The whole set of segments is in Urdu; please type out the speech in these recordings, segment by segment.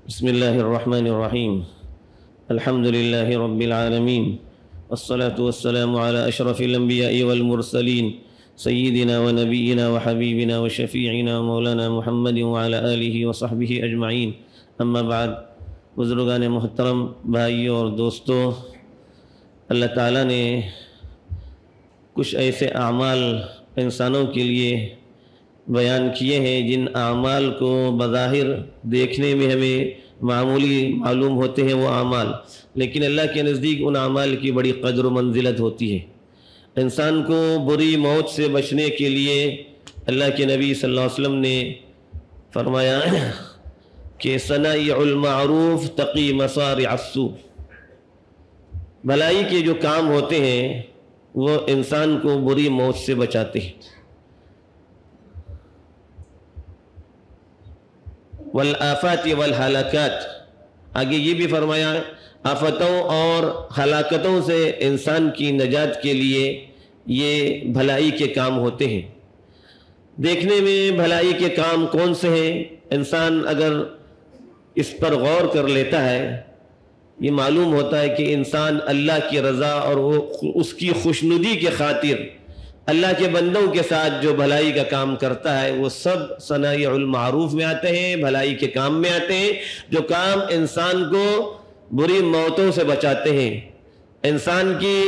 بسم الله الرحمن الرحيم. الحمد لله رب العالمين، والصلاة والسلام على أشرف الأنبياء والمرسلين سيدنا ونبينا وحبيبنا وشفيعنا مولانا محمد وعلى آله وصحبه أجمعين. اما بعد، بزرگان محترم، بھائیوں اور دوستوں، اللہ تعالیٰ نے کچھ ایسے اعمال انسانوں کے لیے بیان کیے ہیں جن اعمال کو بظاہر دیکھنے میں ہمیں معمولی معلوم ہوتے ہیں وہ اعمال، لیکن اللہ کے نزدیک ان اعمال کی بڑی قدر و منزلت ہوتی ہے۔ انسان کو بری موت سے بچنے کے لیے اللہ کے نبی صلی اللہ علیہ وسلم نے فرمایا کہ صنائع المعروف تقی مصارع السوء، بھلائی کے جو کام ہوتے ہیں وہ انسان کو بری موت سے بچاتے ہیں۔ والآفات والہلاکات، آگے یہ بھی فرمایا آفتوں اور ہلاکتوں سے انسان کی نجات کے لیے یہ بھلائی کے کام ہوتے ہیں۔ دیکھنے میں بھلائی کے کام کون سے ہیں، انسان اگر اس پر غور کر لیتا ہے یہ معلوم ہوتا ہے کہ انسان اللہ کی رضا اور اس کی خوشنودی کے خاطر اللہ کے بندوں کے ساتھ جو بھلائی کا کام کرتا ہے وہ سب صنائع المعروف میں آتے ہیں، بھلائی کے کام میں آتے ہیں، جو کام انسان کو بری موتوں سے بچاتے ہیں، انسان کی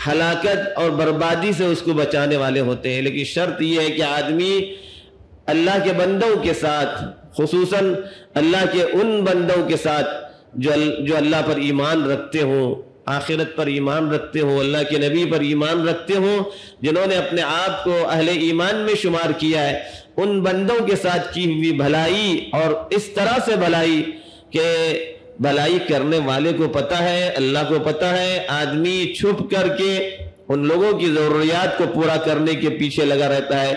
ہلاکت اور بربادی سے اس کو بچانے والے ہوتے ہیں۔ لیکن شرط یہ ہے کہ آدمی اللہ کے بندوں کے ساتھ، خصوصاً اللہ کے ان بندوں کے ساتھ جو اللہ پر ایمان رکھتے ہوں، آخرت پر ایمان رکھتے ہوں، اللہ کے نبی پر ایمان رکھتے ہوں، جنہوں نے اپنے آپ کو اہل ایمان میں شمار کیا ہے، ان بندوں کے ساتھ کی ہوئی بھلائی، اور اس طرح سے بھلائی کہ بھلائی کرنے والے کو پتہ ہے، اللہ کو پتہ ہے، آدمی چھپ کر کے ان لوگوں کی ضروریات کو پورا کرنے کے پیچھے لگا رہتا ہے،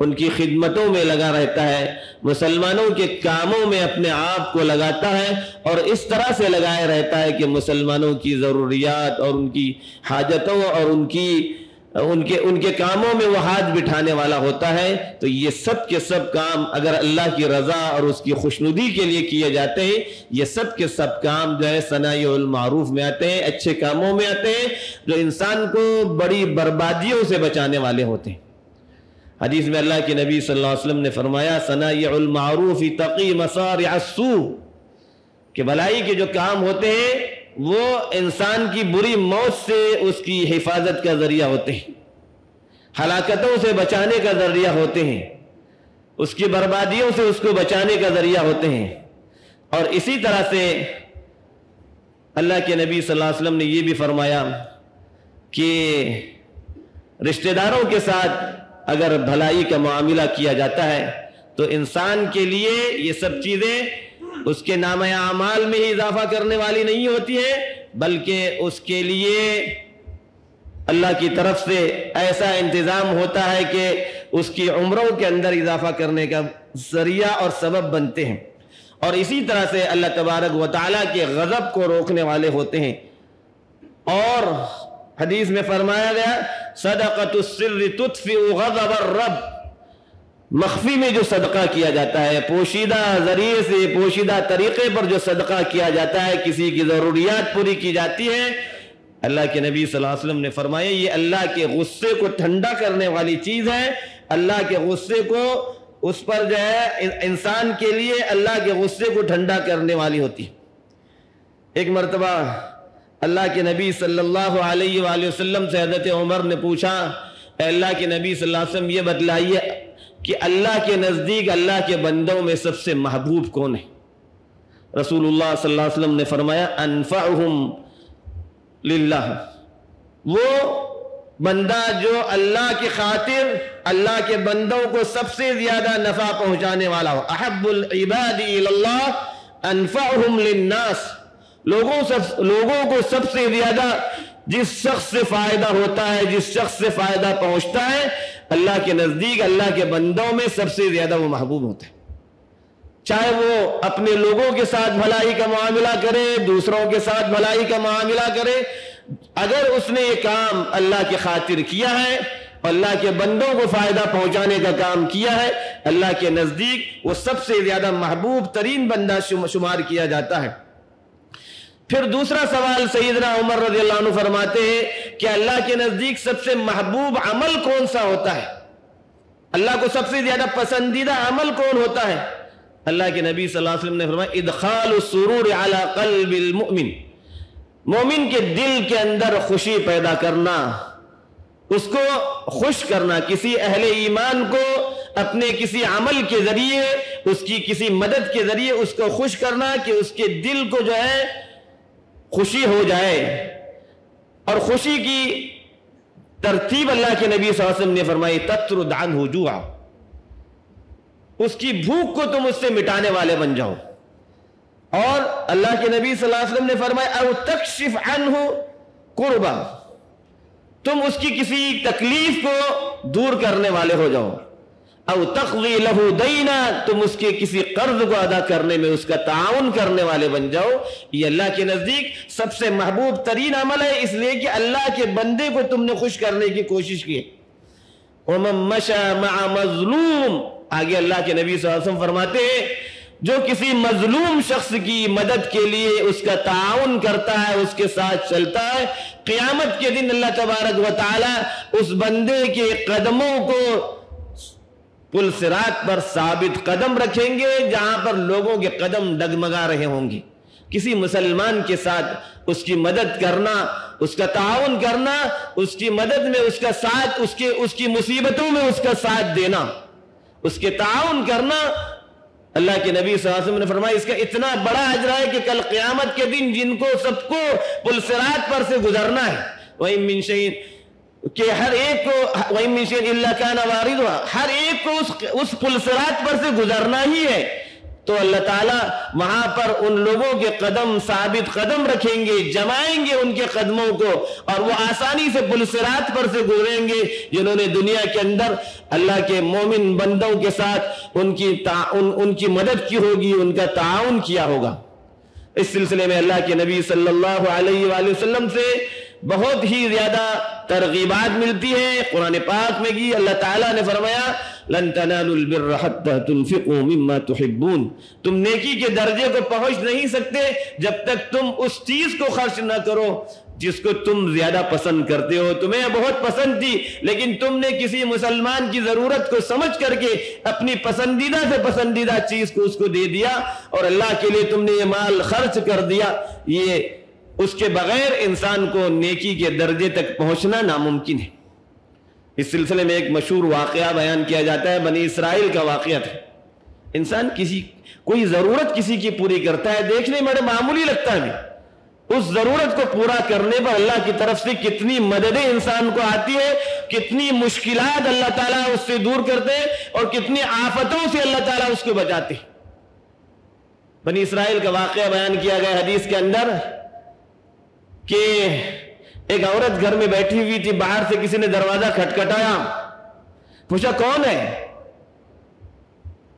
ان کی خدمتوں میں لگا رہتا ہے، مسلمانوں کے کاموں میں اپنے آپ کو لگاتا ہے، اور اس طرح سے لگائے رہتا ہے کہ مسلمانوں کی ضروریات اور ان کی حاجتوں اور ان کے کاموں میں وہ ہاتھ بٹھانے والا ہوتا ہے۔ تو یہ سب کے سب کام اگر اللہ کی رضا اور اس کی خوشنودی کے لیے کیے جاتے ہیں، یہ سب کے سب کام جو ہے صنائع المعروف میں آتے ہیں، اچھے کاموں میں آتے ہیں، جو انسان کو بڑی بربادیوں سے بچانے والے ہوتے ہیں۔ حدیث میں اللہ کے نبی صلی اللہ علیہ وسلم نے فرمایا صنائع المعروف تقی مصارع السوء، کہ بھلائی کے جو کام ہوتے ہیں وہ انسان کی بری موت سے اس کی حفاظت کا ذریعہ ہوتے ہیں، ہلاکتوں سے بچانے کا ذریعہ ہوتے ہیں، اس کی بربادیوں سے اس کو بچانے کا ذریعہ ہوتے ہیں۔ اور اسی طرح سے اللہ کے نبی صلی اللہ علیہ وسلم نے یہ بھی فرمایا کہ رشتہ داروں کے ساتھ اگر بھلائی کا معاملہ کیا جاتا ہے تو انسان کے لیے یہ سب چیزیں اس کے نامہ اعمال میں ہی اضافہ کرنے والی نہیں ہوتی ہیں، بلکہ اس کے لیے اللہ کی طرف سے ایسا انتظام ہوتا ہے کہ اس کی عمروں کے اندر اضافہ کرنے کا ذریعہ اور سبب بنتے ہیں، اور اسی طرح سے اللہ تبارک و تعالیٰ کے غضب کو روکنے والے ہوتے ہیں۔ اور حدیث میں فرمایا گیا صدقۃ السر تطفئ غضب الرب، مخفی میں جو صدقہ کیا جاتا ہے، پوشیدہ ذریعے سے، پوشیدہ طریقے پر جو صدقہ کیا جاتا ہے، کسی کی ضروریات پوری کی جاتی ہے، اللہ کے نبی صلی اللہ علیہ وسلم نے فرمایا یہ اللہ کے غصے کو ٹھنڈا کرنے والی چیز ہے، اللہ کے غصے کو اس پر جو ہے انسان کے لیے اللہ کے غصے کو ٹھنڈا کرنے والی ہوتی ہے۔ ایک مرتبہ اللہ کے نبی صلی اللہ علیہ وآلہ وسلم سے حضرت عمر نے پوچھا، اے اللہ کے نبی صلی اللہ علیہ وسلم یہ بتلائیے کہ اللہ کے نزدیک اللہ کے بندوں میں سب سے محبوب کون ہے؟ رسول اللہ صلی اللہ علیہ وسلم نے فرمایا انفعہم للہ، وہ بندہ جو اللہ کی خاطر اللہ کے بندوں کو سب سے زیادہ نفع پہنچانے والا ہو۔ احب العباد الی اللہ انفعہم للناس، لوگوں کو سب سے زیادہ جس شخص سے فائدہ ہوتا ہے، جس شخص سے فائدہ پہنچتا ہے، اللہ کے نزدیک اللہ کے بندوں میں سب سے زیادہ وہ محبوب ہوتا ہے۔ چاہے وہ اپنے لوگوں کے ساتھ بھلائی کا معاملہ کرے، دوسروں کے ساتھ بھلائی کا معاملہ کرے، اگر اس نے یہ کام اللہ کی خاطر کیا ہے، اور اللہ کے بندوں کو فائدہ پہنچانے کا کام کیا ہے، اللہ کے نزدیک وہ سب سے زیادہ محبوب ترین بندہ شمار کیا جاتا ہے۔ پھر دوسرا سوال سیدنا عمر رضی اللہ عنہ فرماتے ہیں کہ اللہ کے نزدیک سب سے محبوب عمل کون سا ہوتا ہے؟ اللہ کو سب سے زیادہ پسندیدہ عمل کون ہوتا ہے؟ اللہ کے نبی صلی اللہ علیہ وسلم نے فرمایا ادخال السرور علی قلب المؤمن، مومن کے دل کے اندر خوشی پیدا کرنا، اس کو خوش کرنا، کسی اہل ایمان کو اپنے کسی عمل کے ذریعے، اس کی کسی مدد کے ذریعے اس کو خوش کرنا کہ اس کے دل کو جو ہے خوشی ہو جائے۔ اور خوشی کی ترتیب اللہ کے نبی صلی اللہ علیہ وسلم نے فرمائی تطرد عنہ جوعا، اس کی بھوک کو تم اس سے مٹانے والے بن جاؤ۔ اور اللہ کے نبی صلی اللہ علیہ وسلم نے فرمایا او تکشف عنہ قربا، تم اس کی کسی تکلیف کو دور کرنے والے ہو جاؤ۔ او تقضی لہ دینا، تم اس کے کسی قرض کو ادا کرنے میں اس کا تعاون کرنے والے بن جاؤ۔ یہ اللہ کے نزدیک سب سے محبوب ترین عمل ہے، اس لیے کہ اللہ کے بندے کو تم نے خوش کرنے کی کوشش کی۔ ومن مشى مع مظلوم، آگے اللہ کے نبی صلی اللہ علیہ وسلم فرماتے ہیں جو کسی مظلوم شخص کی مدد کے لیے اس کا تعاون کرتا ہے، اس کے ساتھ چلتا ہے، قیامت کے دن اللہ تبارک و تعالی اس بندے کے قدموں کو پل صراط پر ثابت قدم رکھیں گے جہاں پر لوگوں کے قدم ڈگمگا رہے ہوں گے۔ کسی مسلمان کے ساتھ اس کی مدد کرنا، اس کا تعاون کرنا، اس کی مدد میں اس کا ساتھ، اس کی مصیبتوں میں اس کا ساتھ دینا، اس کے تعاون کرنا، اللہ کے نبی صلی اللہ علیہ وسلم نے فرمایا اس کا اتنا بڑا اجر ہے کہ کل قیامت کے دن جن کو سب کو پل صراط پر سے گزرنا ہے، وَإِن مِّن شَيْءٍ، کہ ہر ایک کو وَإِن مِّن شَيْءٍ إِلَّا كَانَ وَارِدُهَا، ہر ایک کو اس پل صراط پر سے گزرنا ہی ہے، تو اللہ تعالیٰ وہاں پر ان لوگوں کے قدم ثابت قدم رکھیں گے، جمائیں گے ان کے قدموں کو، اور وہ آسانی سے پل صراط پر سے گزریں گے جنہوں نے دنیا کے اندر اللہ کے مومن بندوں کے ساتھ ان کی مدد کی ہوگی، ان کا تعاون کیا ہوگا۔ اس سلسلے میں اللہ کے نبی صلی اللہ علیہ وآلہ وسلم سے بہت ہی زیادہ ترغیبات ملتی ہیں۔ قرآن پاک میں کی اللہ تعالیٰ نے فرمایا لن تنالوا البر حتى تنفقوا مما تحبون، تم نیکی کے درجے کو پہنچ نہیں سکتے جب تک تم اس چیز کو خرچ نہ کرو جس کو تم زیادہ پسند کرتے ہو۔ تمہیں بہت پسند تھی لیکن تم نے کسی مسلمان کی ضرورت کو سمجھ کر کے اپنی پسندیدہ سے پسندیدہ چیز کو اس کو دے دیا اور اللہ کے لیے تم نے یہ مال خرچ کر دیا۔ یہ اس کے بغیر انسان کو نیکی کے درجے تک پہنچنا ناممکن ہے۔ اس سلسلے میں ایک مشہور واقعہ بیان کیا جاتا ہے، بنی اسرائیل کا واقعہ تھا۔ انسان کوئی ضرورت کسی کی پوری کرتا ہے، دیکھنے میں بڑا معمولی لگتا ہے، اس ضرورت کو پورا کرنے پر اللہ کی طرف سے کتنی مددیں انسان کو آتی ہے، کتنی مشکلات اللہ تعالیٰ اس سے دور کرتے ہیں اور کتنی آفتوں سے اللہ تعالیٰ اس کو بچاتے ہیں۔ بنی اسرائیل کا واقعہ بیان کیا گیا حدیث کے اندر کہ ایک عورت گھر میں بیٹھی ہوئی تھی، باہر سے کسی نے دروازہ کھٹکھٹایا، پوچھا کون ہے؟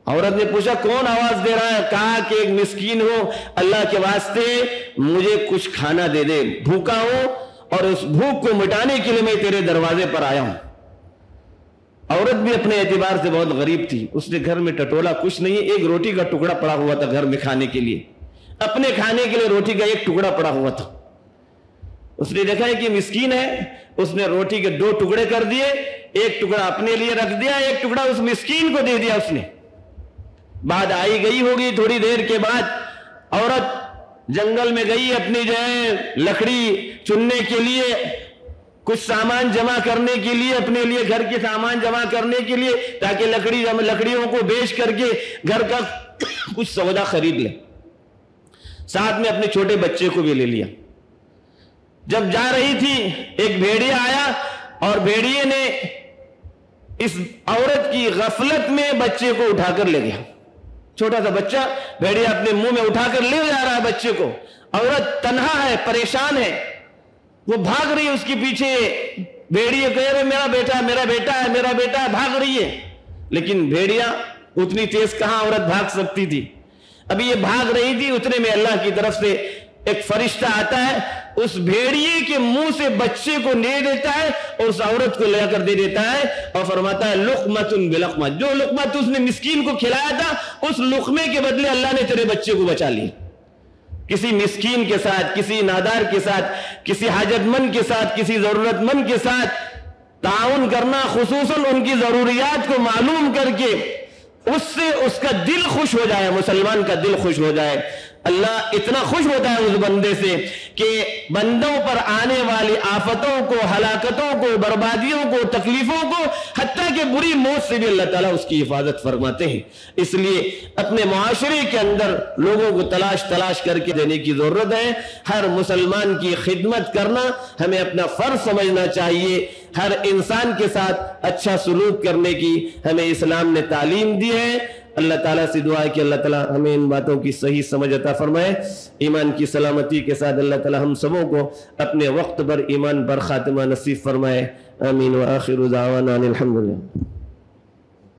عورت نے پوچھا کون آواز دے رہا ہے؟ کہا کہ ایک مسکین ہوں، اللہ کے واسطے مجھے کچھ کھانا دے دے، بھوکا ہوں اور اس بھوک کو مٹانے کے لیے میں تیرے دروازے پر آیا ہوں۔ عورت بھی اپنے اعتبار سے بہت غریب تھی، اس نے گھر میں ٹٹولا کچھ نہیں، ایک روٹی کا ٹکڑا پڑا ہوا تھا گھر میں کھانے کے لیے، اپنے کھانے کے لیے روٹی کا ایک ٹکڑا پڑا ہوا تھا۔ اس نے دیکھا ہے کہ مسکین ہے، اس نے روٹی کے 2 ٹکڑے کر دیے، ایک ٹکڑا اپنے لیے رکھ دیا، ایک ٹکڑا اس مسکین کو دے دیا اس نے۔ بعد آئی گئی ہوگی، تھوڑی دیر کے بعد عورت جنگل میں گئی اپنی جو ہے لکڑی چننے کے لیے، کچھ سامان جمع کرنے کے لیے، اپنے لیے گھر کے سامان جمع کرنے کے لیے، تاکہ لکڑیوں کو بیچ کر کے گھر کا کچھ سودا خرید لے، ساتھ میں اپنے چھوٹے بچے کو بھی لے لیا۔ جب جا رہی تھی ایک بھیڑیا آیا اور بھیڑیے نے اس عورت کی غفلت میں بچے کو اٹھا کر لے گیا، چھوٹا سا بچہ بھیڑیا اپنے منہ میں اٹھا کر لے جا رہا ہے بچے کو، عورت تنہا ہے، پریشان ہے، وہ بھاگ رہی ہے اس کے پیچھے، بھیڑیے کہہ رہے میرا بیٹا میرا بیٹا ہے میرا بیٹا ہے، بھاگ رہی ہے، لیکن بھیڑیا اتنی تیز کہاں عورت بھاگ سکتی تھی۔ ابھی یہ بھاگ رہی تھی، اتنے میں اللہ کی طرف سے ایک فرشتہ آتا ہے اس بھیڑیے کے منہ سے بچے کو لے دیتا ہے اور اس عورت کو لے کر دے دیتا ہے اور فرماتا ہے لقمۃ بلقمہ، جو لقمہ تو اس نے مسکین کو کھلایا تھا اس لقمے کے بدلے اللہ نے تیرے بچے کو بچا لیا۔ کسی مسکین کے ساتھ، کسی نادار کے ساتھ، کسی حاجت مند کے ساتھ، کسی ضرورت مند کے ساتھ تعاون کرنا، خصوصاً ان کی ضروریات کو معلوم کر کے اس سے اس کا دل خوش ہو جائے، مسلمان کا دل خوش ہو جائے۔ اللہ اتنا خوش ہوتا ہے اس بندے سے کہ بندوں پر آنے والی آفتوں کو، ہلاکتوں کو، بربادیوں کو، تکلیفوں کو، حتیٰ کہ بری موت سے بھی اللہ تعالیٰ اس کی حفاظت فرماتے ہیں۔ اس لیے اپنے معاشرے کے اندر لوگوں کو تلاش کر کے دینے کی ضرورت ہے۔ ہر مسلمان کی خدمت کرنا ہمیں اپنا فرض سمجھنا چاہیے۔ ہر انسان کے ساتھ اچھا سلوک کرنے کی ہمیں اسلام نے تعلیم دی ہے۔ اللہ تعالیٰ سے دعا ہے کہ اللہ تعالیٰ ہمیں ان باتوں کی صحیح سمجھ عطا فرمائے، ایمان کی سلامتی کے ساتھ اللہ تعالیٰ ہم سبوں کو اپنے وقت پر ایمان پر خاتمہ نصیب فرمائے۔ آمین وآخر دعوانا الحمدللہ۔